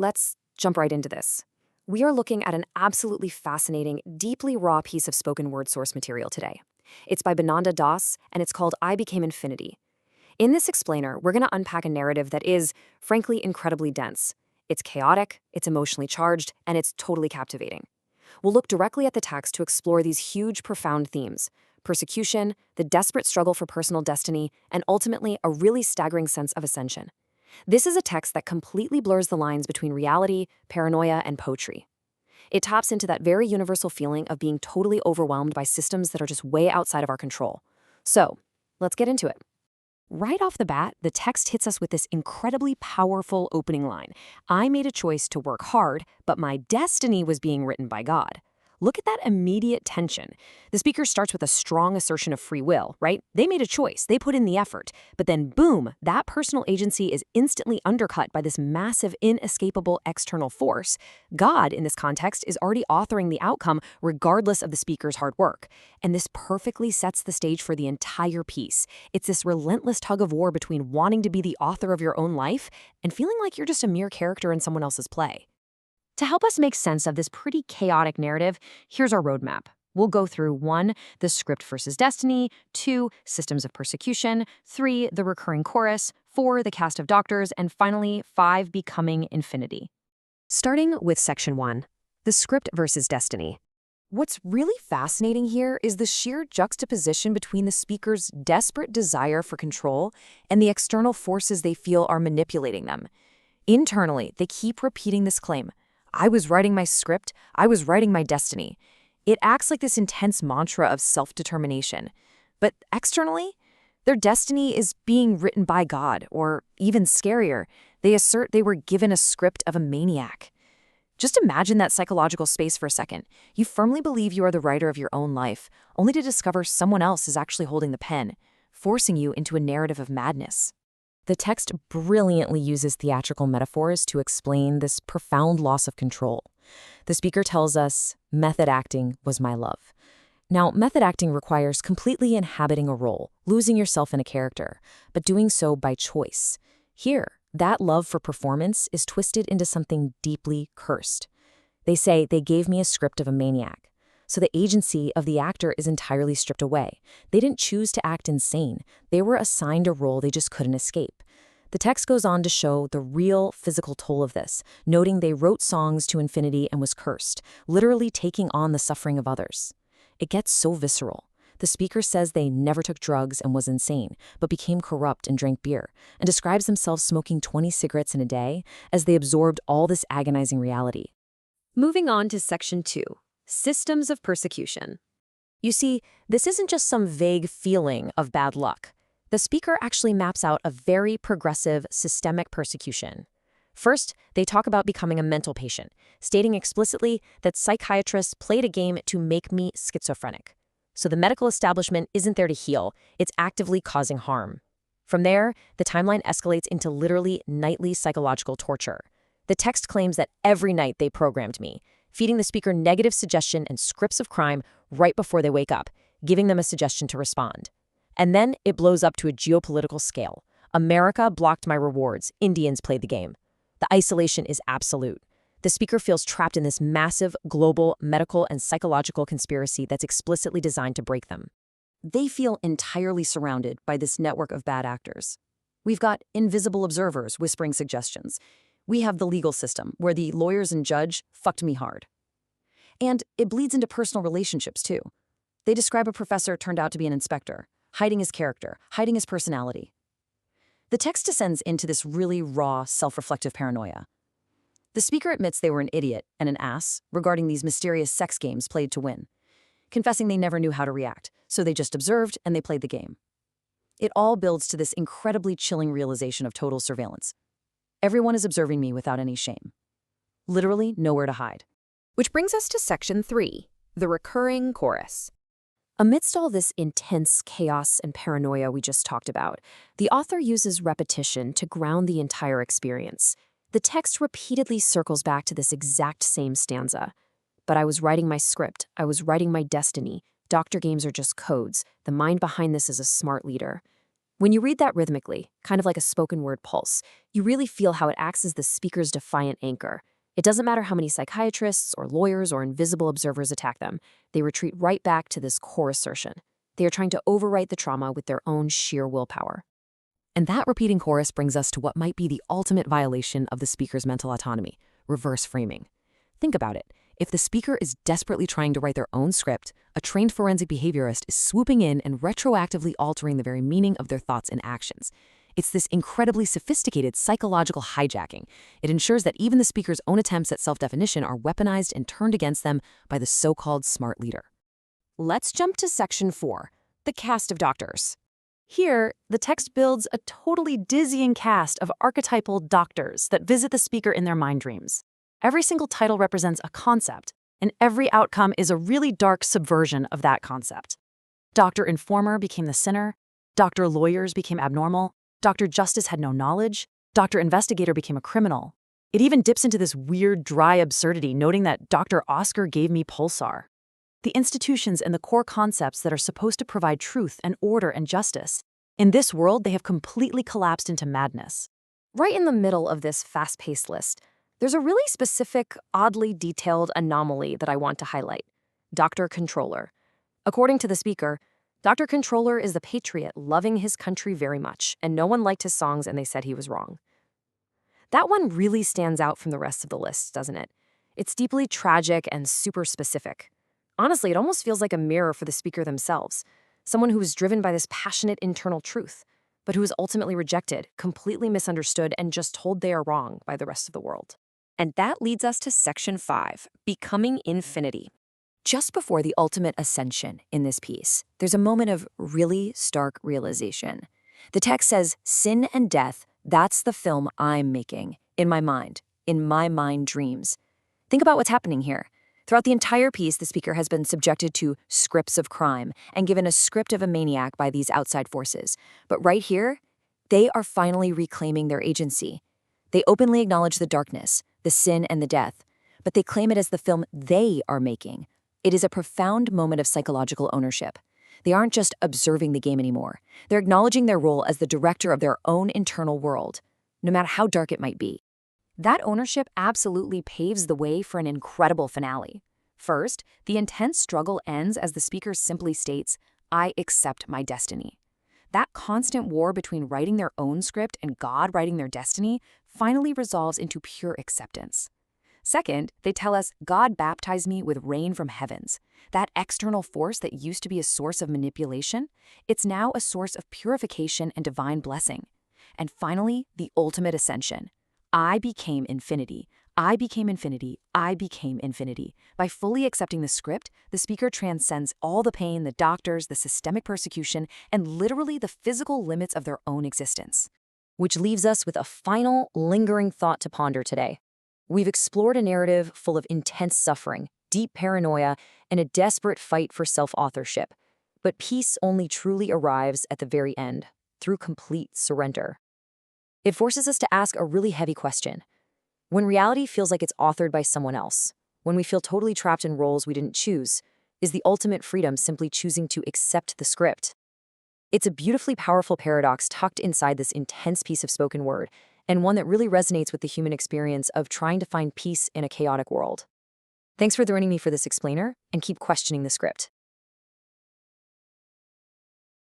Let's jump right into this. We are looking at an absolutely fascinating, deeply raw piece of spoken word source material today. It's by Bananda Das, and it's called I Became Infinity. In this explainer, we're going to unpack a narrative that is, frankly, incredibly dense. It's chaotic, it's emotionally charged, and it's totally captivating. We'll look directly at the text to explore these huge, profound themes: persecution, the desperate struggle for personal destiny, and ultimately a really staggering sense of ascension. This is a text that completely blurs the lines between reality, paranoia, and poetry. It taps into that very universal feeling of being totally overwhelmed by systems that are just way outside of our control. So, let's get into it. Right off the bat, the text hits us with this incredibly powerful opening line. I made a choice to work hard, but my destiny was being written by God. Look at that immediate tension. The speaker starts with a strong assertion of free will, right? They made a choice, they put in the effort. But then, boom, that personal agency is instantly undercut by this massive, inescapable external force. God, in this context, is already authoring the outcome regardless of the speaker's hard work. And this perfectly sets the stage for the entire piece. It's this relentless tug of war between wanting to be the author of your own life and feeling like you're just a mere character in someone else's play. To help us make sense of this pretty chaotic narrative, here's our roadmap. We'll go through 1, the script versus destiny; 2, systems of persecution; 3, the recurring chorus; 4, the cast of doctors; and finally, 5, becoming infinity. Starting with section 1, the script versus destiny. What's really fascinating here is the sheer juxtaposition between the speaker's desperate desire for control and the external forces they feel are manipulating them. Internally, they keep repeating this claim: I was writing my script, I was writing my destiny. It acts like this intense mantra of self-determination. But externally, their destiny is being written by God, or even scarier, they assert they were given a script of a maniac. Just imagine that psychological space for a second. You firmly believe you are the writer of your own life, only to discover someone else is actually holding the pen, forcing you into a narrative of madness. The text brilliantly uses theatrical metaphors to explain this profound loss of control. The speaker tells us, method acting was my love. Now, method acting requires completely inhabiting a role, losing yourself in a character, but doing so by choice. Here, that love for performance is twisted into something deeply cursed. They say they gave me a script of a maniac. So the agency of the actor is entirely stripped away. They didn't choose to act insane. They were assigned a role they just couldn't escape. The text goes on to show the real physical toll of this, noting they wrote songs to infinity and was cursed, literally taking on the suffering of others. It gets so visceral. The speaker says they never took drugs and was insane, but became corrupt and drank beer, and describes themselves smoking 20 cigarettes in a day as they absorbed all this agonizing reality. Moving on to section 2. Systems of persecution. You see, this isn't just some vague feeling of bad luck. The speaker actually maps out a very progressive, systemic persecution. First, they talk about becoming a mental patient, stating explicitly that psychiatrists played a game to make me schizophrenic. So the medical establishment isn't there to heal, it's actively causing harm. From there, the timeline escalates into literally nightly psychological torture. The text claims that every night they programmed me, feeding the speaker negative suggestion and scripts of crime right before they wake up, giving them a suggestion to respond. And then it blows up to a geopolitical scale. America blocked my rewards. Indians played the game. The isolation is absolute. The speaker feels trapped in this massive, global, medical, and psychological conspiracy that's explicitly designed to break them. They feel entirely surrounded by this network of bad actors. We've got invisible observers whispering suggestions. We have the legal system, where the lawyers and judge fucked me hard. And it bleeds into personal relationships, too. They describe a professor turned out to be an inspector, hiding his character, hiding his personality. The text descends into this really raw, self-reflective paranoia. The speaker admits they were an idiot and an ass regarding these mysterious sex games played to win, confessing they never knew how to react, so they just observed and they played the game. It all builds to this incredibly chilling realization of total surveillance. Everyone is observing me without any shame. Literally nowhere to hide. Which brings us to section 3, the recurring chorus. Amidst all this intense chaos and paranoia we just talked about, the author uses repetition to ground the entire experience. The text repeatedly circles back to this exact same stanza. But I was writing my script, I was writing my destiny. Doctor games are just codes. The mind behind this is a smart leader. When you read that rhythmically, kind of like a spoken word pulse, you really feel how it acts as the speaker's defiant anchor. It doesn't matter how many psychiatrists or lawyers or invisible observers attack them, they retreat right back to this core assertion. They are trying to overwrite the trauma with their own sheer willpower. And that repeating chorus brings us to what might be the ultimate violation of the speaker's mental autonomy: reverse framing. Think about it. If the speaker is desperately trying to write their own script, a trained forensic behaviorist is swooping in and retroactively altering the very meaning of their thoughts and actions. It's this incredibly sophisticated psychological hijacking. It ensures that even the speaker's own attempts at self-definition are weaponized and turned against them by the so-called smart leader. Let's jump to Section 4, the cast of doctors. Here, the text builds a totally dizzying cast of archetypal doctors that visit the speaker in their mind dreams. Every single title represents a concept, and every outcome is a really dark subversion of that concept. Dr. Informer became the sinner, Dr. Lawyers became abnormal, Dr. Justice had no knowledge, Dr. Investigator became a criminal. It even dips into this weird, dry absurdity, noting that Dr. Oscar gave me Pulsar. The institutions and the core concepts that are supposed to provide truth and order and justice, in this world, they have completely collapsed into madness. Right in the middle of this fast-paced list, there's a really specific, oddly detailed anomaly that I want to highlight: Dr. Controller. According to the speaker, Dr. Controller is the patriot loving his country very much, and no one liked his songs and they said he was wrong. That one really stands out from the rest of the list, doesn't it? It's deeply tragic and super specific. Honestly, it almost feels like a mirror for the speaker themselves, someone who is driven by this passionate internal truth, but who is ultimately rejected, completely misunderstood, and just told they are wrong by the rest of the world. And that leads us to Section 5, Becoming Infinity. Just before the ultimate ascension in this piece, there's a moment of really stark realization. The text says, "Sin and death, that's the film I'm making, in my mind dreams." Think about what's happening here. Throughout the entire piece, the speaker has been subjected to scripts of crime and given a script of a maniac by these outside forces. But right here, they are finally reclaiming their agency. They openly acknowledge the darkness, the sin and the death, but they claim it as the film they are making. It is a profound moment of psychological ownership. They aren't just observing the game anymore. They're acknowledging their role as the director of their own internal world, no matter how dark it might be. That ownership absolutely paves the way for an incredible finale. First, the intense struggle ends as the speaker simply states, "I accept my destiny." That constant war between writing their own script and God writing their destiny finally resolves into pure acceptance. Second, they tell us, "God baptized me with rain from heavens." That external force that used to be a source of manipulation, it's now a source of purification and divine blessing. And finally, the ultimate ascension. I became infinity. I became infinity. I became infinity. By fully accepting the script, the speaker transcends all the pain, the doctors, the systemic persecution, and literally the physical limits of their own existence. Which leaves us with a final, lingering thought to ponder today. We've explored a narrative full of intense suffering, deep paranoia, and a desperate fight for self-authorship. But peace only truly arrives at the very end, through complete surrender. It forces us to ask a really heavy question. When reality feels like it's authored by someone else, when we feel totally trapped in roles we didn't choose, is the ultimate freedom simply choosing to accept the script? It's a beautifully powerful paradox tucked inside this intense piece of spoken word, and one that really resonates with the human experience of trying to find peace in a chaotic world. Thanks for joining me for this explainer, and keep questioning the script.